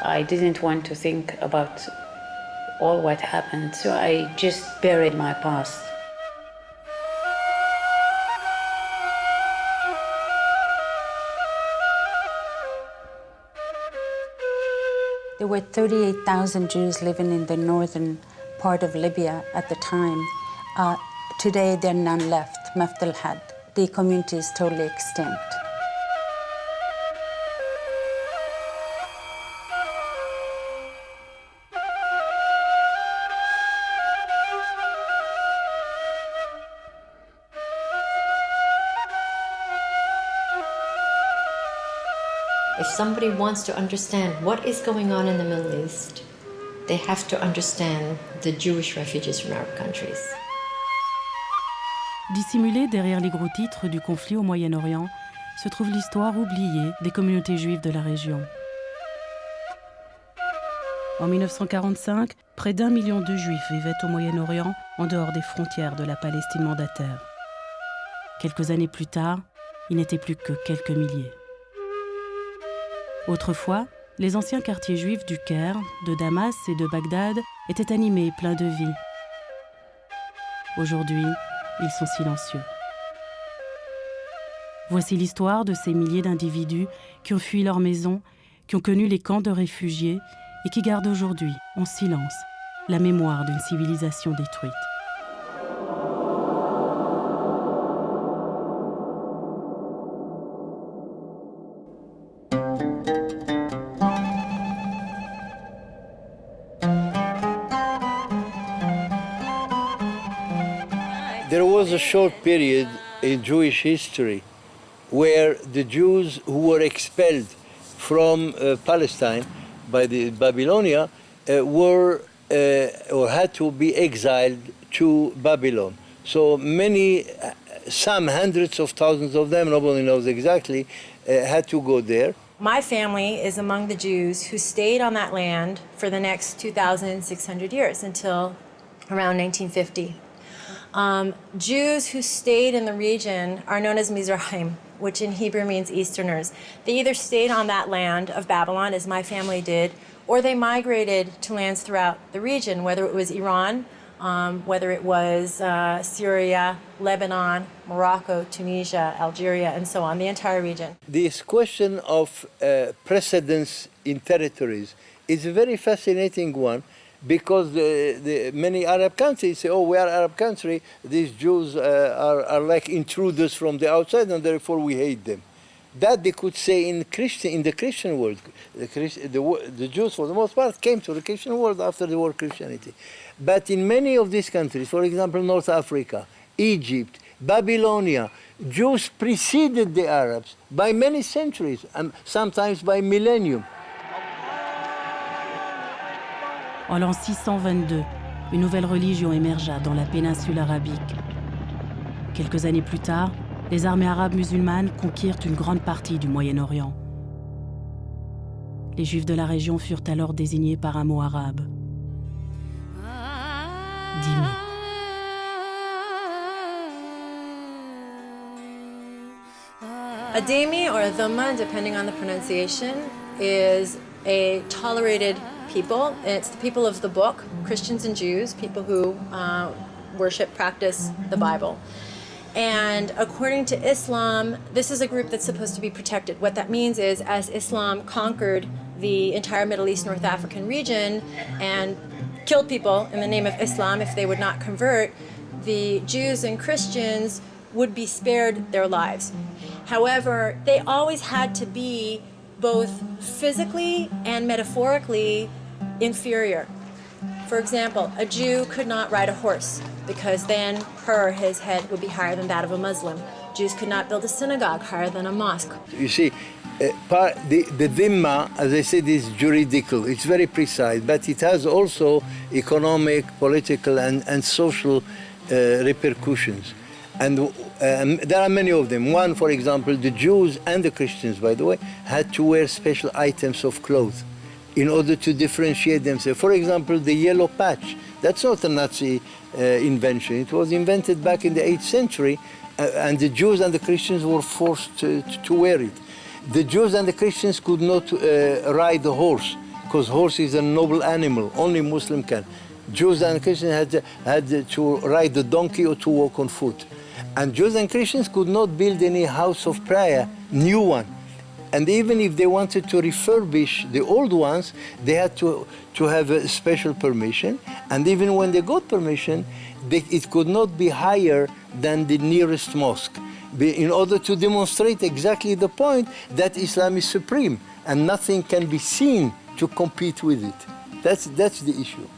I didn't want to think about all what happened, so I just buried my past. There were 38,000 Jews living in the northern part of Libya at the time. Today, there are none left, Mafdal-Had. The community is totally extinct. If somebody wants to understand what is going on in the Middle East, they have to understand the Jewish refugees from Arab countries. Dissimulée derrière les gros titres du conflit au Moyen-Orient se trouve l'histoire oubliée des communautés juives de la région. En 1945, près d'1 million de Juifs vivaient au Moyen-Orient, en dehors des frontières de la Palestine mandataire. Quelques années plus tard, ils n'étaient plus que quelques milliers. Autrefois, les anciens quartiers juifs du Caire, de Damas et de Bagdad étaient animés et pleins de vie. Aujourd'hui, ils sont silencieux. Voici l'histoire de ces milliers d'individus qui ont fui leur maison, qui ont connu les camps de réfugiés et qui gardent aujourd'hui, en silence, la mémoire d'une civilisation détruite. There was a short period in Jewish history where the Jews who were expelled from Palestine by the Babylonia were or had to be exiled to Babylon. So many, some hundreds of thousands of them, nobody knows exactly, had to go there. My family is among the Jews who stayed on that land for the next 2,600 years until around 1950. Jews who stayed in the region are known as Mizrahim, which in Hebrew means Easterners. They either stayed on that land of Babylon, as my family did, or they migrated to lands throughout the region, whether it was Iran, whether it was Syria, Lebanon, Morocco, Tunisia, Algeria, and so on, the entire region. This question of precedence in territories is a very fascinating one, because the many Arab countries say, oh, we are Arab country, these Jews are like intruders from the outside, and therefore we hate them. That they could say in the Christian world. The Jews, for the most part, came to the Christian world after the war of Christianity. But in many of these countries, for example, North Africa, Egypt, Babylonia, Jews preceded the Arabs by many centuries, and sometimes by millennium. En l'an 622, une nouvelle religion émergea dans la péninsule arabique. Quelques années plus tard, les armées arabes musulmanes conquirent une grande partie du Moyen-Orient. Les Juifs de la région furent alors désignés par un mot arabe. Dhimmi. A dhimmi or a dhamma, depending on the pronunciation, is a tolerated people. It's the people of the book, Christians and Jews, people who worship, practice the Bible. And according to Islam, this is a group that's supposed to be protected. What that means is, as Islam conquered the entire Middle East, North African region and killed people in the name of Islam if they would not convert, the Jews and Christians would be spared their lives. However, they always had to be both physically and metaphorically inferior. For example, a Jew could not ride a horse because then his head would be higher than that of a Muslim. Jews could not build a synagogue higher than a mosque. You see, the dhimma, as I said, is juridical. It's very precise, but it has also economic, political, and social repercussions. And there are many of them. One, for example, the Jews and the Christians, by the way, had to wear special items of clothes in order to differentiate themselves. For example, the yellow patch. That's not a Nazi invention. It was invented back in the 8th century, and the Jews and the Christians were forced to wear it. The Jews and the Christians could not ride a horse, because horse is a noble animal, only Muslim can. Jews and Christians had to ride the donkey or to walk on foot. And Jews and Christians could not build any house of prayer, new one. And even if they wanted to refurbish the old ones, they had to have a special permission. And even when they got permission, it could not be higher than the nearest mosque, in order to demonstrate exactly the point that Islam is supreme and nothing can be seen to compete with it. That's the issue.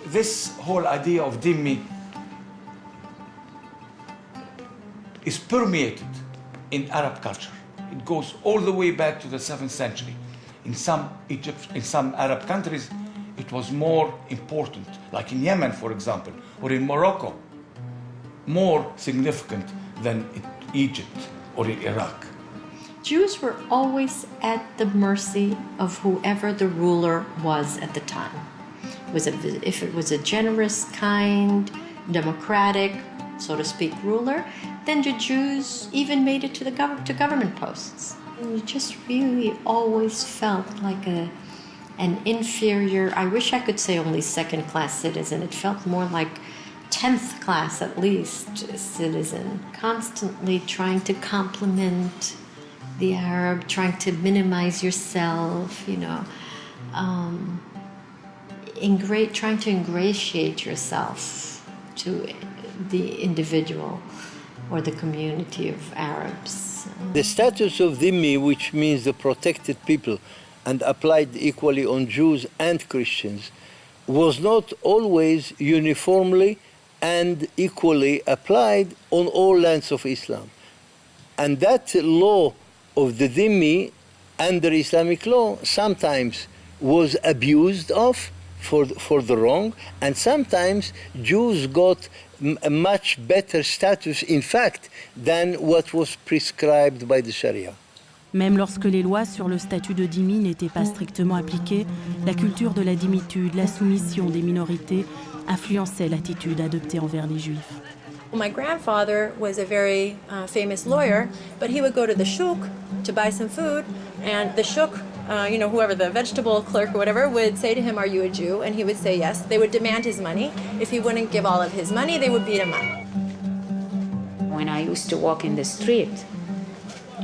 This whole idea of dhimmi is permeated in Arab culture. It goes all the way back to the 7th century. In some Arab countries, it was more important, like in Yemen, for example, or in Morocco, more significant than in Egypt or in Iraq. Jews were always at the mercy of whoever the ruler was at the time. If it was a generous, kind, democratic, so to speak, ruler, then the Jews even made it to government posts. And you just really always felt like an inferior, I wish I could say only second-class citizen. It felt more like 10th class at least citizen, constantly trying to compliment the Arab, trying to minimize yourself, trying to ingratiate yourself to the individual or the community of Arabs. The status of dhimmi, which means the protected people, and applied equally on Jews and Christians, was not always uniformly and equally applied on all lands of Islam. And that law of the dhimmi under Islamic law sometimes was abused of for the wrong, and sometimes Jews got a much better status, in fact, than what was prescribed by the Sharia. Même lorsque les lois sur le statut de dhimmi n'étaient pas strictement appliquées, la culture de la dhimmitude, la soumission des minorités, influençait l'attitude adoptée envers les Juifs. My grandfather was a very famous lawyer, but he would go to the shuk to buy some food, and the shuk, whoever, the vegetable clerk or whatever, would say to him, "Are you a Jew?" And he would say yes. They would demand his money. If he wouldn't give all of his money, they would beat him up. When I used to walk in the street,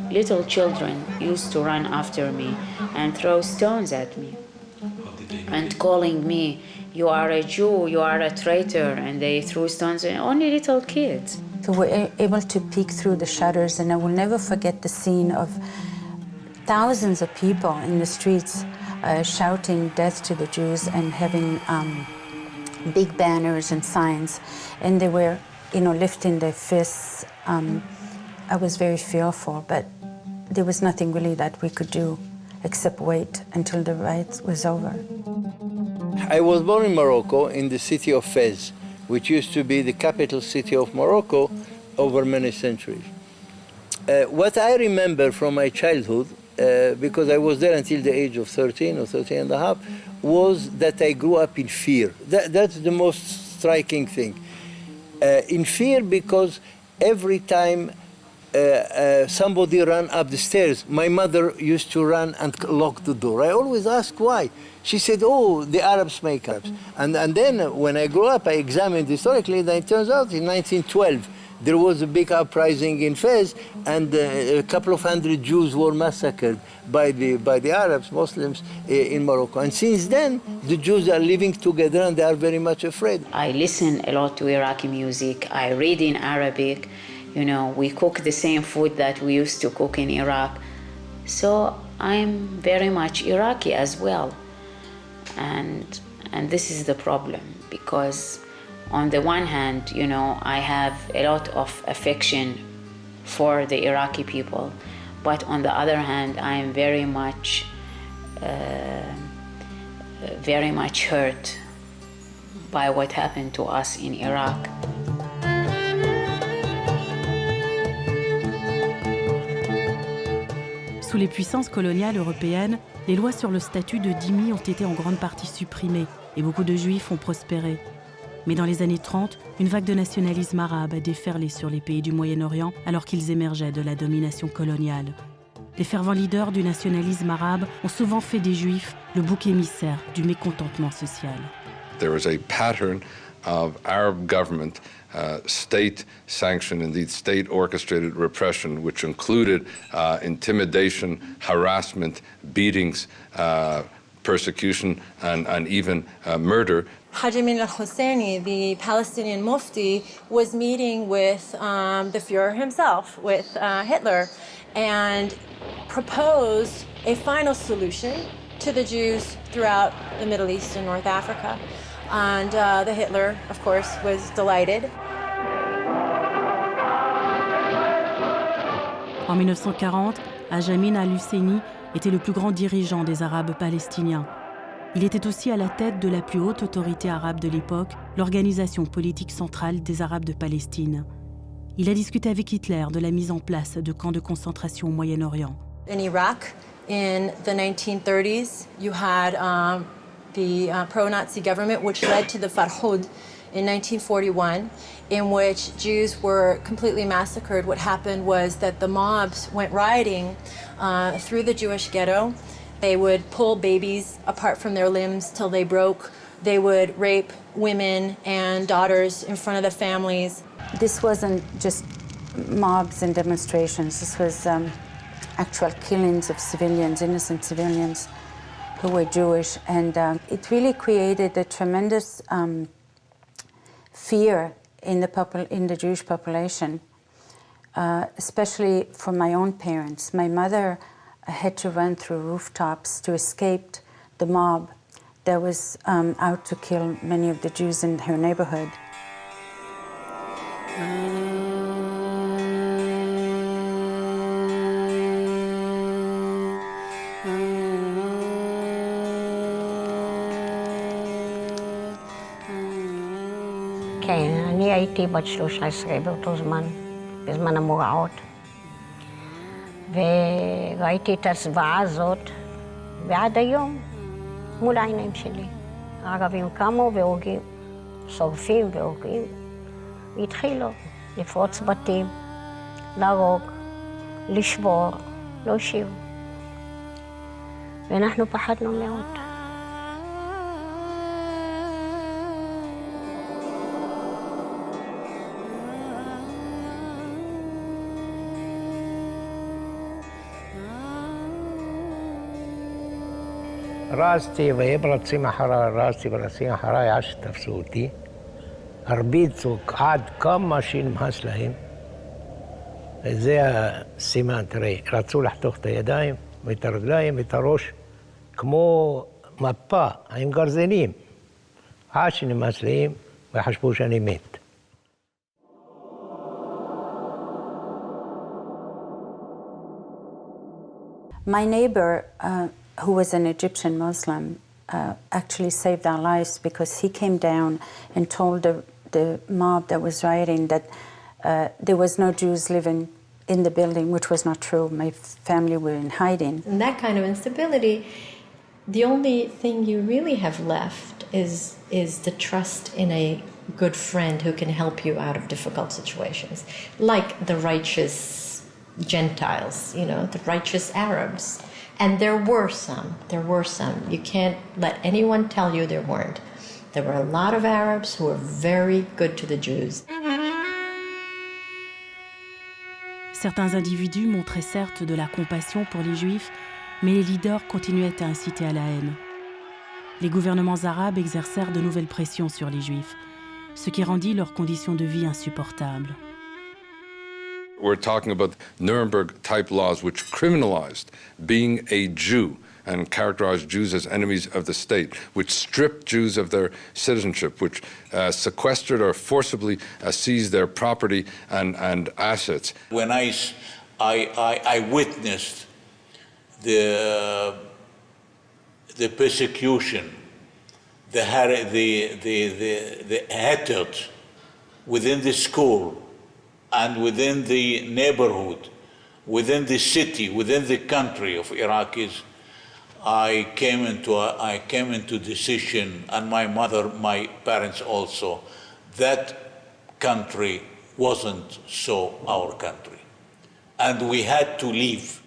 little children used to run after me and throw stones at me and calling me, "You are a Jew, you are a traitor," and they threw stones at only little kids. So we're able to peek through the shutters, and I will never forget the scene of thousands of people in the streets shouting death to the Jews and having big banners and signs, and they were, lifting their fists. I was very fearful, but there was nothing really that we could do except wait until the riot was over. I was born in Morocco, in the city of Fez, which used to be the capital city of Morocco over many centuries. What I remember from my childhood, because I was there until the age of 13 or 13 and a half, was that I grew up in fear. That's the most striking thing. In fear because every time somebody ran up the stairs, my mother used to run and lock the door. I always asked why. She said, "Oh, the Arabs make Arabs." And then when I grew up, I examined historically, and it turns out in 1912, there was a big uprising in Fez, and a couple of hundred Jews were massacred by the Arabs, Muslims, in Morocco. And since then, the Jews are living together, and they are very much afraid. I listen a lot to Iraqi music. I read in Arabic. We cook the same food that we used to cook in Iraq. So I'm very much Iraqi as well. And this is the problem, because on the one hand, I have a lot of affection for the Iraqi people, but on the other hand, I am very much hurt by what happened to us in Iraq. Sous les puissances coloniales européennes, les lois sur le statut de dhimmi ont été en grande partie supprimées et beaucoup de Juifs ont prospéré. Mais dans les années 30, une vague de nationalisme arabe a déferlé sur les pays du Moyen-Orient alors qu'ils émergeaient de la domination coloniale. les fervents leaders du nationalisme arabe ont souvent fait des Juifs le bouc émissaire du mécontentement social. There was a pattern of Arab government, state-sanctioned, indeed state-orchestrated repression, which included intimidation, harassment, beatings, persecution, and even murder. Haji Amin al-Husseini, the Palestinian Mufti, was meeting with the Führer himself, with Hitler, and proposed a final solution to the Jews throughout the Middle East and North Africa. And the Hitler, of course, was delighted. En 1940, Haji Amin al-Husseini était le plus grand dirigeant des Arabes palestiniens. Il était aussi à la tête de la plus haute autorité arabe de l'époque, l'organisation politique centrale des Arabes de Palestine. Il a discuté avec Hitler de la mise en place de camps de concentration au Moyen-Orient. In Iraq, in the 1930s, you had the pro-Nazi government, which led to the Farhud in 1941, in which Jews were completely massacred. What happened was that the mobs went rioting through the Jewish ghetto. They would pull babies apart from their limbs till they broke. They would rape women and daughters in front of the families. This wasn't just mobs and demonstrations. This was actual killings of civilians, innocent civilians who were Jewish. And it really created a tremendous fear in the Jewish population, especially for my own parents. My mother had to run through rooftops to escape the mob that was out to kill many of the Jews in her neighborhood. כן, אני הייתי בת 13 באותו זמן, בזמן המוראות. וראיתי את הזוועה הזאת, ועד היום, מול העיניים שלי. הערבים קמו והורגים, שורפים והורגים, והתחילו לפרוץ בתים, להרוג, לשבור, להושיב. ואנחנו פחדנו מאוד. راسي ويبرصي حراي راسي برصي حراي عش تفسوتي أربيتو قعد كم ماشين محسلهم زي السيمان تري راتسو لحتوخ يدايم ويترجلايم ويتروش كمو مبا هيم قرزنيم عاشني مسليم ويحشبوش أني ميت. My neighbor, who was an Egyptian Muslim, actually saved our lives because he came down and told the mob that was rioting that there was no Jews living in the building, which was not true. My family were in hiding. In that kind of instability, the only thing you really have left is the trust in a good friend who can help you out of difficult situations, like the righteous Gentiles, you know, the righteous Arabs. And there were some. You can't let anyone tell you there weren't. There were a lot of Arabs who were very good to the Jews. Certains individus montraient certes de la compassion pour les Juifs, mais les leaders continuaient à inciter à la haine. Les gouvernements arabes exercèrent de nouvelles pressions sur les Juifs, ce qui rendit leurs conditions de vie insupportables. We're talking about Nuremberg-type laws which criminalized being a Jew and characterized Jews as enemies of the state, which stripped Jews of their citizenship, which sequestered or forcibly seized their property and assets. When I witnessed the persecution, the hatred within the school, and within the neighborhood, within the city, within the country of Iraqis, I came into decision, and my mother, my parents also, that country wasn't so our country, and we had to leave.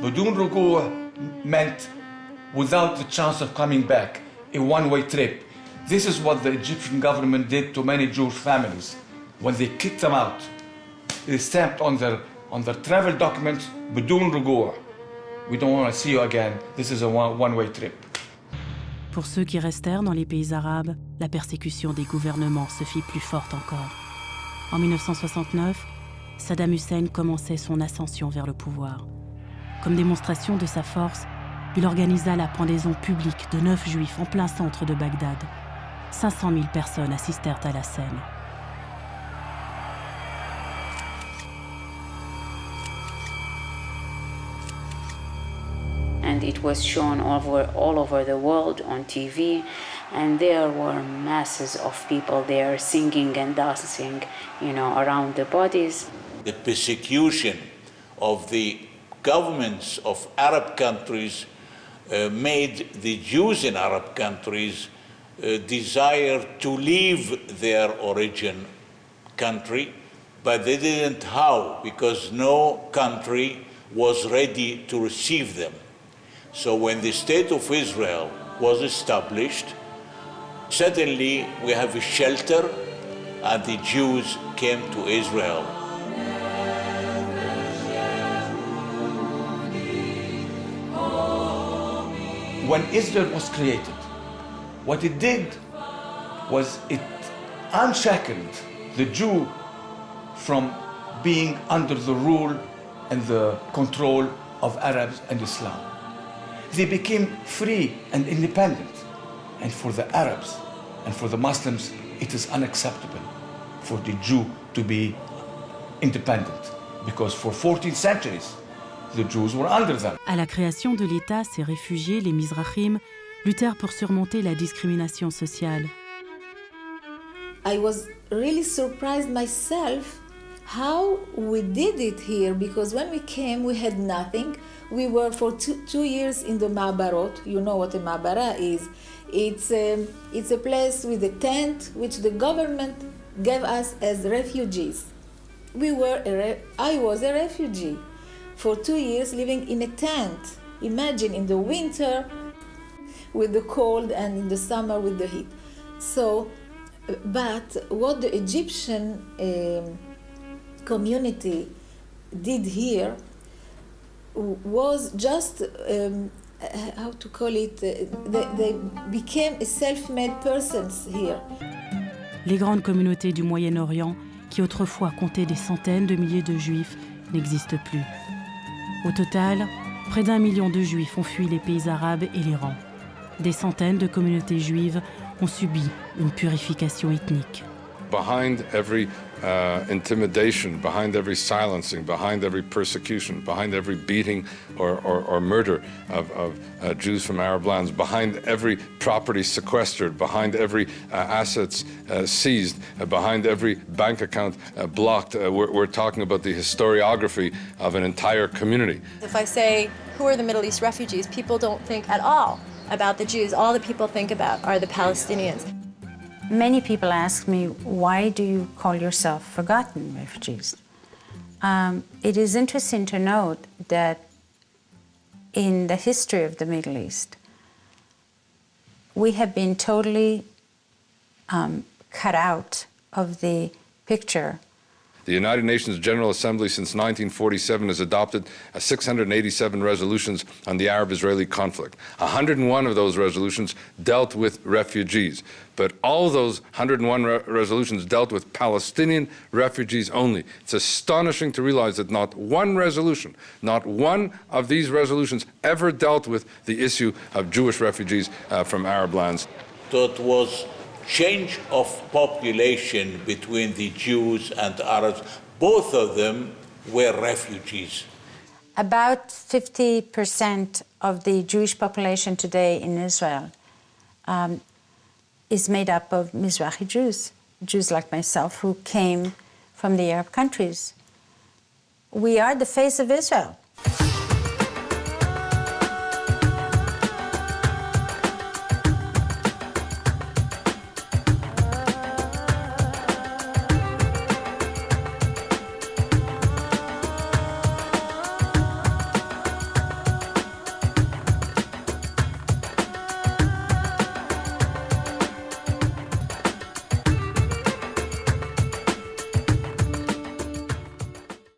بدون رجوع meant without the chance of coming back, a one-way trip. This is what the Egyptian government did to many Jewish families. When they kicked them out, they stamped on their travel documents, بدون رجوع. We don't want to see you again. This is a one-way trip. Pour ceux qui restèrent dans les pays arabes, la persécution des gouvernements se fit plus forte encore. En 1969, Saddam Hussein commençait son ascension vers le pouvoir. Comme démonstration de sa force, il organisa la pendaison publique de 9 juifs en plein centre de Bagdad. 500 000 personnes assistèrent à la scène. And it was shown all over the world on TV, and there were masses of people there singing and dancing, around the bodies. The persecution of the governments of Arab countries made the Jews in Arab countries desire to leave their origin country, but they didn't how, because no country was ready to receive them. So when the State of Israel was established, suddenly we have a shelter and the Jews came to Israel. When Israel was created, what it did was it unshackled the Jew from being under the rule and the control of Arabs and Islam. They became free and independent. And for the Arabs and for the Muslims, it is unacceptable for the Jew to be independent, because for 14 centuries, the Jews were under them. À la création de l'État, ces réfugiés, les Mizrahim, luttèrent pour surmonter la discrimination sociale. I was really surprised myself how we did it here, because when we came, we had nothing. We were for two years in the Ma'barot. You know what a Ma'bara is. It's a place with a tent which the government gave us as refugees. I was a refugee for 2 years living in a tent. Imagine in the winter with the cold and in the summer with the heat. So, but what the Egyptian community did here was just, how to call it, they became a self-made persons here. Les grandes communautés du Moyen-Orient, qui autrefois comptaient des centaines de milliers de juifs, n'existent plus. Au total, près d'1 million de juifs ont fui les pays arabes et l'Iran. Des centaines de communautés juives ont subi une purification ethnique. Behind every intimidation, behind every silencing, behind every persecution, behind every beating or murder of Jews from Arab lands, behind every property sequestered, behind every assets seized, behind every bank account blocked, we're talking about the historiography of an entire community. If I say, who are the Middle East refugees, people don't think at all about the Jews. All the people think about are the Palestinians. Many people ask me, why do you call yourself forgotten refugees? It is interesting to note that in the history of the Middle East, we have been totally cut out of the picture. The United Nations General Assembly since 1947 has adopted 687 resolutions on the Arab-Israeli conflict. 101 of those resolutions dealt with refugees, but all those 101 resolutions dealt with Palestinian refugees only. It's astonishing to realize that not one resolution, not one of these resolutions ever dealt with the issue of Jewish refugees from Arab lands. So it was change of population between the Jews and the Arabs. Both of them were refugees. About 50% of the Jewish population today in Israel is made up of Mizrahi Jews, Jews like myself who came from the Arab countries. We are the face of Israel.